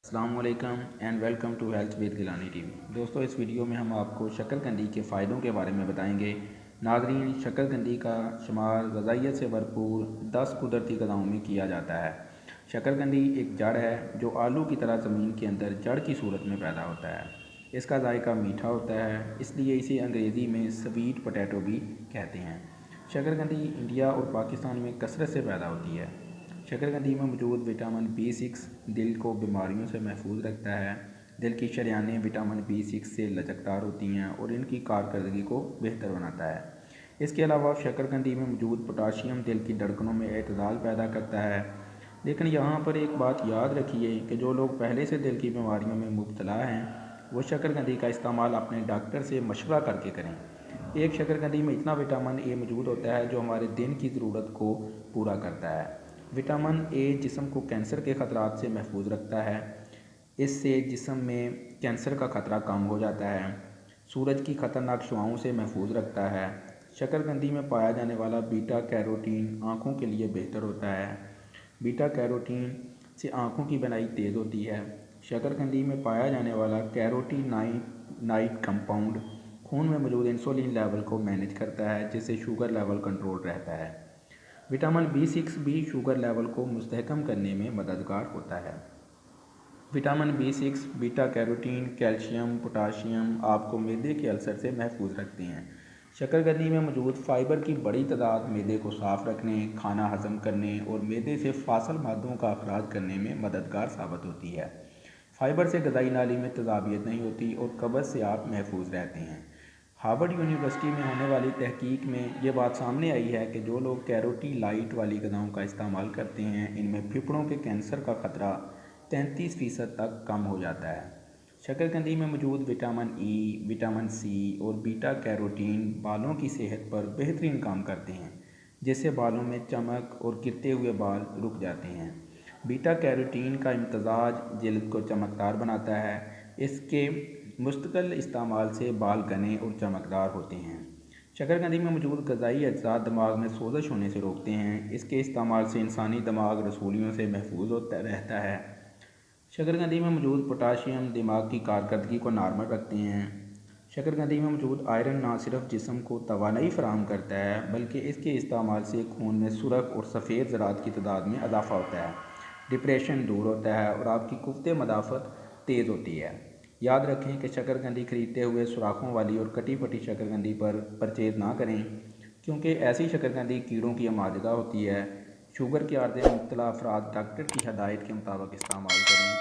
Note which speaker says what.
Speaker 1: अस्सलाम वालेकुम and welcome to health with Gilani TV. दोस्तों, इस वीडियो में हम आपको शकरकंदी के फ़ायदों के बारे में बताएंगे। नाज़रीन, शकरकंदी का शुमार ग़िज़ाइयत से भरपूर 10 कुदरती ग़िज़ाओं में किया जाता है। शकरकंदी एक जड़ है जो आलू की तरह ज़मीन के अंदर जड़ की सूरत में पैदा होता है। इसका जायका मीठा होता है, इसलिए इसे अंग्रेज़ी में स्वीट पोटैटो भी कहते हैं। शकरकंदी इंडिया और पाकिस्तान में कसरत से पैदा होती है। शकरकंदी में मौजूद विटामिन B6 दिल को बीमारियों से महफूज रखता है। दिल की शरेयानें विटामिन B6 से लचकदार होती हैं और इनकी कारकर्दगी को बेहतर बनाता है। इसके अलावा शकरकंदी में मौजूद पोटाशियम दिल की धड़कनों में एतदाल पैदा करता है। लेकिन यहाँ पर एक बात याद रखिए कि जो लोग पहले से दिल की बीमारियों में मुब्तला हैं वो शकरकंदी का इस्तेमाल अपने डॉक्टर से मशवरा करके करें। एक शकरकंदी में इतना विटामिन ए मौजूद होता है जो हमारे दिन की ज़रूरत को पूरा करता है। विटामिन ए जिस्म को कैंसर के ख़तरात से महफूज रखता है। इससे जिस्म में कैंसर का ख़तरा कम हो जाता है। सूरज की ख़तरनाक शुआओं से महफूज रखता है। शकरकंदी में पाया जाने वाला बीटा कैरोटीन आँखों के लिए बेहतर होता है। बीटा कैरोटीन से आँखों की बनाई तेज़ होती है। शकरकंदी में पाया जाने वाला कैरोटीनाइट कंपाउंड खून में मौजूद इंसुलिन लेवल को मैनेज करता है, जिससे शुगर लेवल कंट्रोल रहता है। विटामिन B6 भी शुगर लेवल को मुस्तहकम करने में मददगार होता है। Vitamin B6, beta carotene, calcium, potassium आपको मैदे के अल्सर से महफूज रखते हैं। शकरकंदी में मौजूद फ़ाइबर की बड़ी तादाद मैदे को साफ़ रखने, खाना हज़म करने और मैदे से फासल मादों का अखराज करने में मददगार साबित होती है। फ़ाइबर से ग़िज़ाई नाली में तेज़ाबियत नहीं होती और कब्ज़ से आप महफूज रहते हैं। हार्वर्ड यूनिवर्सिटी में होने वाली तहकीक में ये बात सामने आई है कि जो लोग कैरोटीलाइट वाली ग़िज़ाओं का इस्तेमाल करते हैं इनमें फेफड़ों के कैंसर का ख़तरा 33% तक कम हो जाता है। शकरकंदी में मौजूद विटामिन ई, विटामिन सी और बीटा कैरोटीन बालों की सेहत पर बेहतरीन काम करते हैं, जिससे बालों में चमक और गिरते हुए बाल रुक जाते हैं। बीटा कैरोटीन का इम्तज़ाज जिल्द को चमकदार बनाता है। इसके मुस्तकिल इस्तेमाल से बाल घने और चमकदार होते हैं। शकरकंदी में मौजूद ग़िज़ाई अज्जा दिमाग में सोजिश होने से रोकते हैं। इसके इस्तेमाल से इंसानी दिमाग रसूलियों से महफूज होता रहता है। शकरकंदी में मौजूद पोटाशियम दिमाग की कारकर्दगी को नॉर्मल रखते हैं। शकरकंदी में मौजूद आयरन न सिर्फ जिस्म को तवानाई फराहम करता है बल्कि इसके इस्तेमाल से खून में सुरख और सफ़ेद ज़रात की तादाद में इजाफ़ा होता है। डिप्रेशन दूर होता है और आपकी कुव्वत मदाफ़त तेज़ होती है। याद रखें कि शकरकंदी खरीदते हुए सुराखों वाली और कटी फटी शकरकंदी पर परचेज़ ना करें, क्योंकि ऐसी शकरकंदी कीड़ों की आमादगा होती है। शुगर के आर्ज़े में मुब्तला अफराद डॉक्टर की हदायत के मुताबिक इस्तेमाल करें।